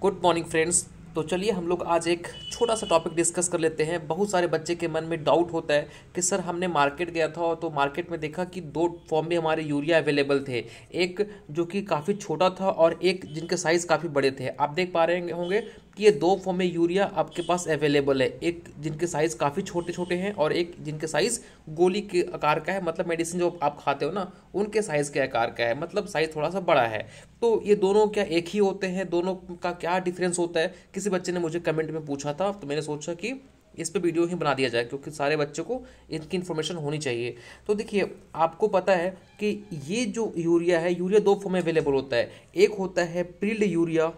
Good morning friends. तो चलिए हम लोग आज एक छोटा सा टॉपिक डिस्कस कर लेते हैं। बहुत सारे बच्चे के मन में डाउट होता है कि सर हमने मार्केट गया था तो मार्केट में देखा कि दो फॉर्म में हमारे यूरिया अवेलेबल थे, एक जो कि काफ़ी छोटा था और एक जिनके साइज़ काफ़ी बड़े थे। आप देख पा रहे होंगे कि ये दो फॉर्म में यूरिया आपके पास अवेलेबल है, एक जिनके साइज़ काफ़ी छोटे छोटे हैं और एक जिनके साइज़ गोली के आकार का है, मतलब मेडिसिन जो आप खाते हो ना उनके साइज़ के आकार का है, मतलब साइज़ थोड़ा सा बड़ा है। तो ये दोनों क्या एक ही होते हैं? दोनों का क्या डिफरेंस होता है? किसी बच्चे ने मुझे कमेंट में पूछा था, तो मैंने सोचा कि इस पे वीडियो ही बना दिया जाए क्योंकि सारे बच्चों को इनकी इन्फॉर्मेशन होनी चाहिए। तो देखिए, आपको पता है कि ये जो यूरिया है, यूरिया दो फॉर्म में अवेलेबल होता है। एक होता है प्रिल्ड यूरिया,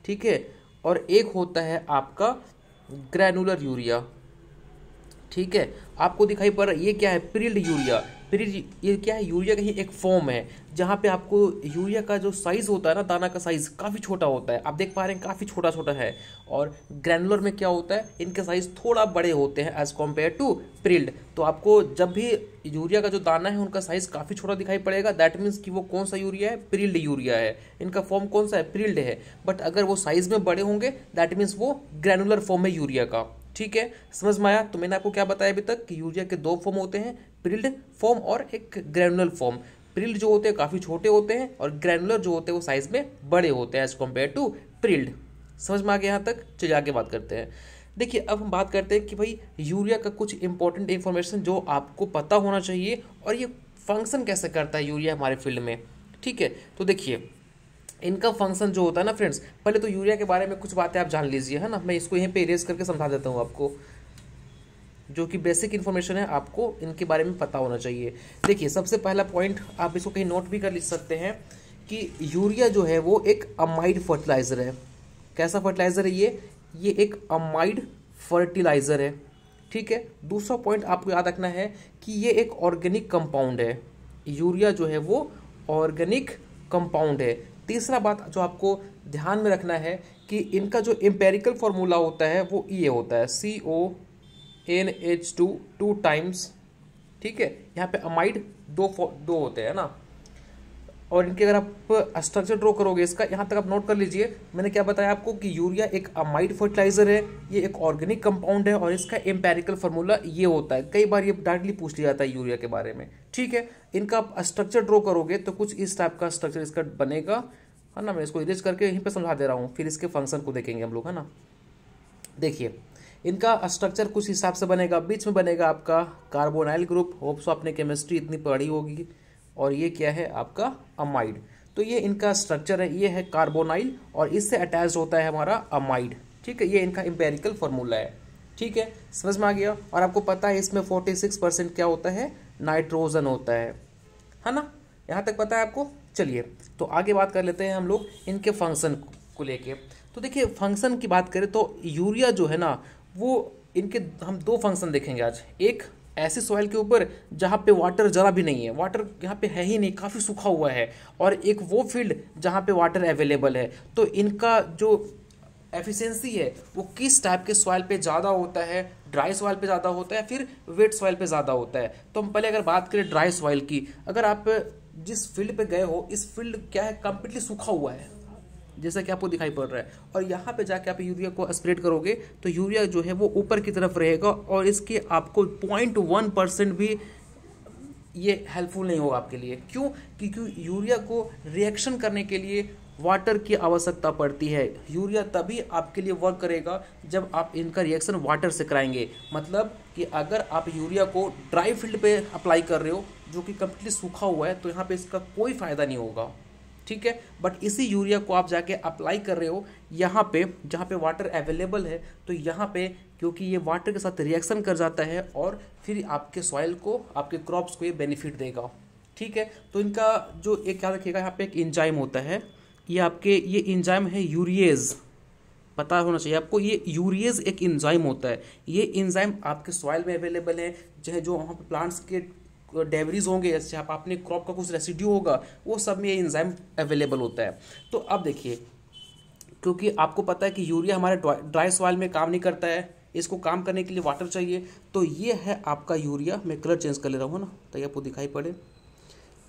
ठीक है, और एक होता है आपका ग्रैनुलर यूरिया, ठीक है। आपको दिखाई पड़ रहा है ये क्या है? प्रिल्ड यूरिया। प्रिल्ड ये क्या है? यूरिया का ही एक फॉर्म है जहाँ पे आपको यूरिया का जो साइज़ होता है ना, दाना का साइज़ काफ़ी छोटा होता है। आप देख पा रहे हैं काफ़ी छोटा छोटा है। और ग्रैनुलर में क्या होता है? इनके साइज़ थोड़ा बड़े होते हैं एज़ कम्पेयर टू प्रिल्ड। तो आपको जब भी यूरिया का जो दाना है उनका साइज़ काफ़ी छोटा दिखाई पड़ेगा, दैट मीन्स कि वो कौन सा यूरिया है? प्रिल्ड यूरिया है। इनका फॉर्म कौन सा है? प्रिल्ड है। बट अगर वो साइज़ में बड़े होंगे दैट मीन्स वो ग्रैनुलर फॉर्म है यूरिया का, ठीक है। समझ में आया? तो मैंने आपको क्या बताया अभी तक कि यूरिया के दो फॉर्म होते हैं, प्रिल्ड फॉर्म और एक ग्रैनुलर फॉर्म। प्रिल्ड जो होते हैं काफ़ी छोटे होते हैं और ग्रैनुलर जो होते हैं वो साइज में बड़े होते हैं एज कम्पेयर टू प्रिल्ड। समझ में आ गया यहाँ तक? चलिए आगे बात करते हैं। देखिए, अब हम बात करते हैं कि भाई यूरिया का कुछ इंपॉर्टेंट इन्फॉर्मेशन जो आपको पता होना चाहिए और ये फंक्शन कैसे करता है यूरिया हमारे फील्ड में, ठीक है। तो देखिए, इनका फंक्शन जो होता है ना फ्रेंड्स, पहले तो यूरिया के बारे में कुछ बातें आप जान लीजिए, है ना। मैं इसको यहीं पे इरेज करके समझा देता हूँ आपको, जो कि बेसिक इन्फॉर्मेशन है, आपको इनके बारे में पता होना चाहिए। देखिए, सबसे पहला पॉइंट आप इसको कहीं नोट भी कर सकते हैं कि यूरिया जो है वो एक अमाइड फर्टिलाइज़र है। कैसा फर्टिलाइज़र है ये एक अमाइड फर्टिलाइज़र है, ठीक है। दूसरा पॉइंट आपको याद रखना है कि ये एक ऑर्गेनिक कंपाउंड है। यूरिया जो है वो ऑर्गेनिक कंपाउंड है। तीसरा बात जो आपको ध्यान में रखना है कि इनका जो एम्पेरिकल फॉर्मूला होता है वो ये होता है CONH2 टू टाइम्स, ठीक है। यहाँ पे अमाइड दो होते हैं ना। और इनके अगर आप स्ट्रक्चर ड्रॉ करोगे इसका, यहाँ तक आप नोट कर लीजिए, मैंने क्या बताया आपको कि यूरिया एक अमाइड फर्टिलाइजर है, ये एक ऑर्गेनिक कंपाउंड है और इसका एम्पेरिकल फार्मूला ये होता है। कई बार ये डायरेक्टली पूछ लिया जाता है यूरिया के बारे में, ठीक है। इनका आप स्ट्रक्चर ड्रॉ करोगे तो कुछ इस टाइप का स्ट्रक्चर इसका बनेगा, है ना। मैं इसको इरेज करके यहीं पर समझा दे रहा हूँ, फिर इसके फंक्शन को देखेंगे हम लोग, है ना। देखिए, इनका स्ट्रक्चर कुछ हिसाब से बनेगा। बीच में बनेगा आपका कार्बोनाइल ग्रुप, होप सो आपने केमिस्ट्री इतनी पढ़ी होगी। और ये क्या है? आपका अमाइड। तो ये इनका स्ट्रक्चर है, ये है कार्बोनाइल और इससे अटैच्ड होता है हमारा अमाइड, ठीक है। ये इनका एम्पेरिकल फार्मूला है, ठीक है। समझ में आ गया? और आपको पता है इसमें 46% क्या होता है? नाइट्रोजन होता है ना। यहाँ तक पता है आपको? चलिए, तो आगे बात कर लेते हैं हम लोग इनके फंक्शन को लेके। तो देखिए, फंक्शन की बात करें तो यूरिया जो है ना वो इनके हम दो फंक्शन देखेंगे आज। एक ऐसे सॉइल के ऊपर जहाँ पे वाटर जरा भी नहीं है, वाटर यहाँ पे है ही नहीं, काफ़ी सूखा हुआ है, और एक वो फील्ड जहाँ पे वाटर अवेलेबल है। तो इनका जो एफिशिएंसी है वो किस टाइप के सॉइल पे ज़्यादा होता है? ड्राई सॉइल पे ज़्यादा होता है, फिर वेट सॉइल पे ज़्यादा होता है। तो हम पहले अगर बात करें ड्राई सॉइल की, अगर आप जिस फील्ड पे गए हो, इस फील्ड क्या है? कंप्लीटली सूखा हुआ है जैसा कि आपको दिखाई पड़ रहा है, और यहाँ पे जाके आप यूरिया को स्प्रेड करोगे तो यूरिया जो है वो ऊपर की तरफ रहेगा और इसके आपको 0.1% भी ये हेल्पफुल नहीं होगा आपके लिए। क्यों? क्योंकि यूरिया को रिएक्शन करने के लिए वाटर की आवश्यकता पड़ती है। यूरिया तभी आपके लिए वर्क करेगा जब आप इनका रिएक्शन वाटर से कराएंगे। मतलब कि अगर आप यूरिया को ड्राई फील्ड पे अप्लाई कर रहे हो जो कि कम्प्लीटली सूखा हुआ है, तो यहाँ पे इसका कोई फ़ायदा नहीं होगा, ठीक है। बट इसी यूरिया को आप जाके अप्लाई कर रहे हो यहाँ पे जहाँ पे वाटर अवेलेबल है, तो यहाँ पे क्योंकि ये वाटर के साथ रिएक्शन कर जाता है और फिर आपके सॉइल को, आपके क्रॉप्स को ये बेनिफिट देगा, ठीक है। तो इनका जो एक क्या रखिएगा, यहाँ पे एक एंजाइम होता है, ये एंजाइम है यूरिएज। पता होना चाहिए आपको, ये यूरिएज एक एंजाइम होता है। ये एंजाइम आपके सॉइल में अवेलेबल है, चाहे जो वहाँ पे प्लांट्स के डेवरीज होंगे, जैसे आप अपने क्रॉप का कुछ रेसिड्यू होगा, वो सब में ये एंजाइम अवेलेबल होता है। तो अब देखिए, क्योंकि आपको पता है कि यूरिया हमारे ड्राई सॉइल में काम नहीं करता है, इसको काम करने के लिए वाटर चाहिए। तो ये है आपका यूरिया। मैं कलर चेंज कर ले रहा हूँ ना ताकि आपको दिखाई पड़े।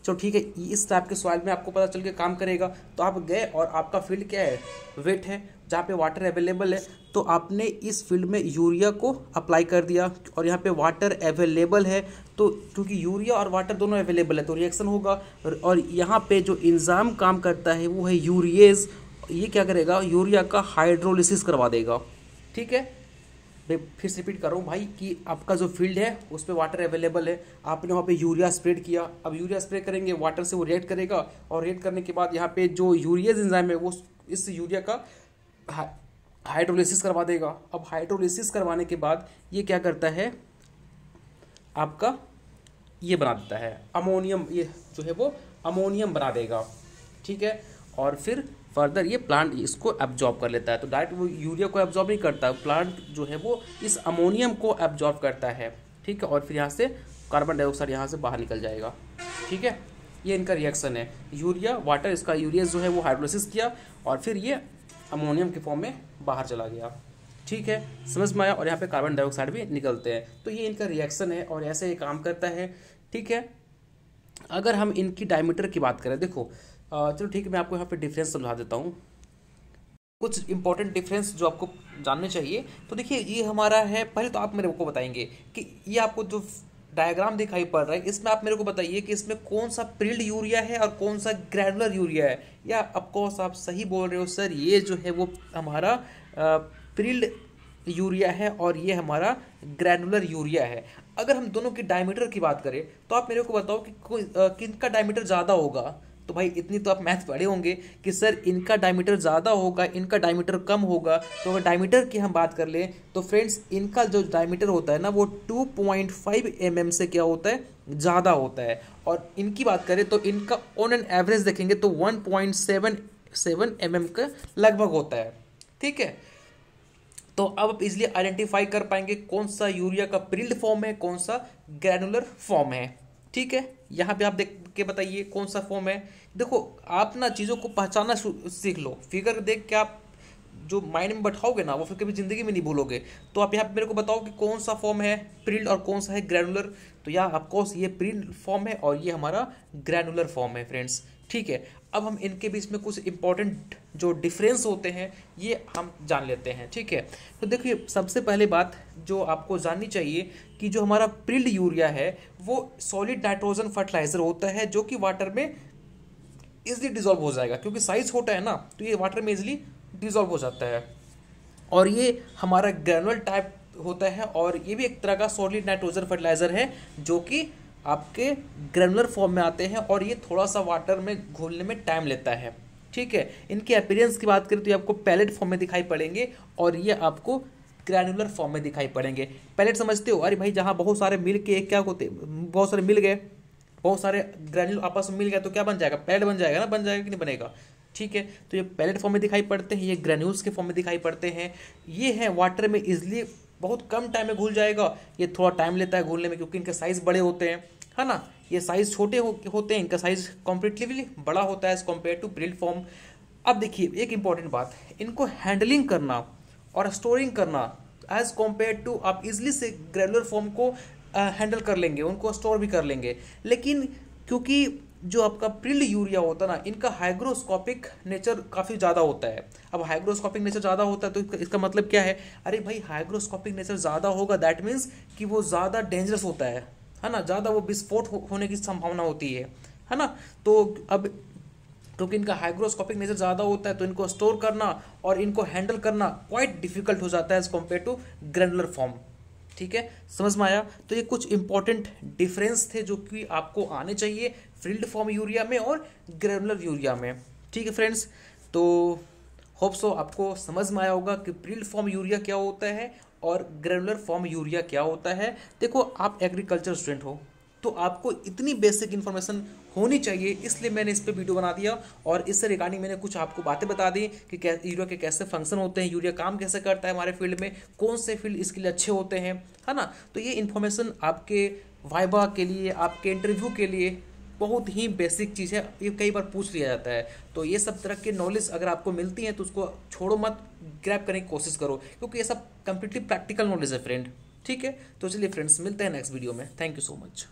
चलो ठीक है, इस टाइप के सॉइल में आपको पता चल के काम करेगा। तो आप गए और आपका फील्ड क्या है, वेट है, जहाँ पे वाटर अवेलेबल है, तो आपने इस फील्ड में यूरिया को अप्लाई कर दिया और यहाँ पे वाटर अवेलेबल है, तो क्योंकि यूरिया और वाटर दोनों अवेलेबल है तो रिएक्शन होगा। और यहाँ पे जो एंजाइम काम करता है वो है यूरिएज। ये क्या करेगा, यूरिया का हाइड्रोलिसिस करवा देगा। ठीक है, मैं फिर से रिपीट कर रहा हूँ भाई कि आपका जो फील्ड है उस पर वाटर अवेलेबल है, आपने वहाँ पे यूरिया स्प्रेड किया। अब यूरिया स्प्रे करेंगे, वाटर से वो रिएक्ट करेगा और रिएक्ट करने के बाद यहाँ पे जो यूरिएज एंजाइम है वो इस यूरिया का हाइड्रोलिसिस करवा देगा। अब हाइड्रोलिसिस करवाने के बाद ये क्या करता है, आपका ये बना देता है अमोनियम, ये जो है वो अमोनियम बना देगा। ठीक है, और फिर फर्दर ये प्लांट इसको एब्जॉर्ब कर लेता है। तो डायरेक्ट वो यूरिया को एब्जॉर्ब नहीं करता, प्लांट जो है वो इस अमोनियम को एब्जॉर्ब करता है। ठीक है, और फिर यहाँ से कार्बन डाइऑक्साइड यहाँ से बाहर निकल जाएगा। ठीक है, ये इनका रिएक्शन है, यूरिया वाटर, इसका यूरिया जो है वो हाइड्रोलिसिस किया और फिर ये अमोनियम के फॉर्म में बाहर चला गया। ठीक है, समझ में आया। और यहाँ पे कार्बन डाइऑक्साइड भी निकलते हैं। तो ये इनका रिएक्शन है और ऐसे ये काम करता है। ठीक है, अगर हम इनकी डायमीटर की बात करें, देखो चलो ठीक है, मैं आपको यहाँ पे डिफरेंस समझा देता हूँ, कुछ इंपॉर्टेंट डिफरेंस जो आपको जानने चाहिए। तो देखिए ये हमारा है, पहले तो आप मेरे को बताएंगे कि ये आपको जो डायग्राम दिखाई पड़ रहा है इसमें आप मेरे को बताइए कि इसमें कौन सा प्रिल्ड यूरिया है और कौन सा ग्रैनुलर यूरिया है। या ऑफकोर्स आप सही बोल रहे हो सर, ये जो है वो हमारा प्रिल्ड यूरिया है और ये हमारा ग्रैनुलर यूरिया है। अगर हम दोनों की डायमीटर की बात करें तो आप मेरे को बताओ कि किनका डायमीटर ज़्यादा होगा। तो भाई इतनी तो आप मैथ पढ़े होंगे कि सर इनका डायमीटर ज़्यादा होगा, इनका डायमीटर कम होगा। तो अगर डायमीटर की हम बात कर लें तो फ्रेंड्स इनका जो डायमीटर होता है ना वो 2.5 mm से क्या होता है, ज़्यादा होता है। और इनकी बात करें तो इनका ऑन एन एवरेज देखेंगे तो 1.77 mm का लगभग होता है। ठीक है, तो अब आप इजिली आइडेंटिफाई कर पाएंगे कौन सा यूरिया का प्रिल्ड फॉर्म है, कौन सा ग्रैनुलर फॉर्म है। ठीक है, यहाँ पे आप देख के बताइए कौन सा फॉर्म है। देखो आप ना चीज़ों को पहचानना सीख लो, फिगर देख के आप जो माइंड में बैठाओगे ना वो फिर कभी ज़िंदगी में नहीं भूलोगे। तो आप यहाँ पे मेरे को बताओ कि कौन सा फॉर्म है प्रिल्ड और कौन सा है ग्रैनुलर। तो यहाँ ऑफकोर्स ये प्रिल्ड फॉर्म है और ये हमारा ग्रैनुलर फॉर्म है फ्रेंड्स। ठीक है, अब हम इनके बीच में कुछ इंपॉर्टेंट जो डिफरेंस होते हैं ये हम जान लेते हैं। ठीक है, तो देखिए सबसे पहले बात जो आपको जाननी चाहिए कि जो हमारा प्रिल्ड यूरिया है वो सॉलिड नाइट्रोजन फर्टिलाइजर होता है जो कि वाटर में इजिली डिजोल्व हो जाएगा, क्योंकि साइज छोटा है ना तो ये वाटर में इजिली डिजोल्व हो जाता है। और ये हमारा ग्रैनुलर टाइप होता है और ये भी एक तरह का सॉलिड नाइट्रोजन फर्टिलाइजर है जो कि आपके ग्रैनुलर फॉर्म में आते हैं और ये थोड़ा सा वाटर में घुलने में टाइम लेता है। ठीक है, इनके अपीयरेंस की बात करें तो ये आपको पैलेट फॉर्म में दिखाई पड़ेंगे और ये आपको ग्रैनुलर फॉर्म में दिखाई पड़ेंगे। पैलेट समझते हो, अरे भाई जहाँ बहुत सारे मिल के क्या होते, बहुत सारे मिल गए, बहुत सारे ग्रैन्यूल आपस में मिल गया तो क्या बन जाएगा, पैलेट बन जाएगा ना, बन जाएगा कि नहीं बनेगा। ठीक है, तो ये पैलेट फॉर्म में दिखाई पड़ते हैं, ये ग्रैन्यूल्स के फॉर्म में दिखाई पड़ते हैं। ये है वाटर में इजिली बहुत कम टाइम में घुल जाएगा, ये थोड़ा टाइम लेता है घुलने में क्योंकि इनके साइज बड़े होते हैं, है ना। ये साइज छोटे होते हैं, इनका साइज कॉम्परेटिवली बड़ा होता है एज कम्पेयर टू प्रिल्ड फॉर्म। अब देखिए एक इंपॉर्टेंट बात, इनको हैंडलिंग करना और स्टोरिंग करना एज कम्पेयर टू आप इजिली से ग्रैनुलर फॉर्म को हैंडल कर लेंगे, उनको स्टोर भी कर लेंगे। लेकिन क्योंकि जो आपका प्रिल्ड यूरिया होता है ना, इनका हाइग्रोस्कोपिक नेचर काफ़ी ज़्यादा होता है। अब हाइग्रोस्कोपिक नेचर ज़्यादा होता है तो इसका मतलब क्या है, अरे भाई हाइग्रोस्कोपिक नेचर ज़्यादा होगा दैट मीन्स कि वो ज़्यादा डेंजरस होता है ना, ज़्यादा वो विस्फोट होने की संभावना होती है ना। तो अब क्योंकि इनका हाइग्रोस्कोपिक नेचर ज़्यादा होता है तो इनको स्टोर करना और इनको हैंडल करना क्वाइट डिफिकल्ट हो जाता है as compare to granular form. ठीक है, समझ में आया। तो ये कुछ इंपॉर्टेंट डिफरेंस थे जो कि आपको आने चाहिए प्रिल्ड फॉर्म यूरिया में और ग्रैनुलर यूरिया में। ठीक है फ्रेंड्स, तो होप सो आपको समझ में आया होगा कि प्रिल्ड फॉर्म यूरिया क्या होता है और ग्रैनुलर फॉर्म यूरिया क्या होता है। देखो आप एग्रीकल्चर स्टूडेंट हो तो आपको इतनी बेसिक इन्फॉर्मेशन होनी चाहिए, इसलिए मैंने इस पर वीडियो बना दिया और इससे रिगार्डिंग मैंने कुछ आपको बातें बता दी कि यूरिया के कैसे फंक्शन होते हैं, यूरिया काम कैसे करता है हमारे फील्ड में, कौन से फील्ड इसके लिए अच्छे होते हैं, है ना। तो ये इन्फॉर्मेशन आपके वाइवा के लिए, आपके इंटरव्यू के लिए बहुत ही बेसिक चीज़ है, ये कई बार पूछ लिया जाता है। तो ये सब तरह के नॉलेज अगर आपको मिलती है तो उसको छोड़ो मत, ग्रैब करने की कोशिश करो, क्योंकि ये सब कंप्लीटली प्रैक्टिकल नॉलेज है फ्रेंड। ठीक है, तो चलिए फ्रेंड्स मिलते हैं नेक्स्ट वीडियो में। Thank you so much.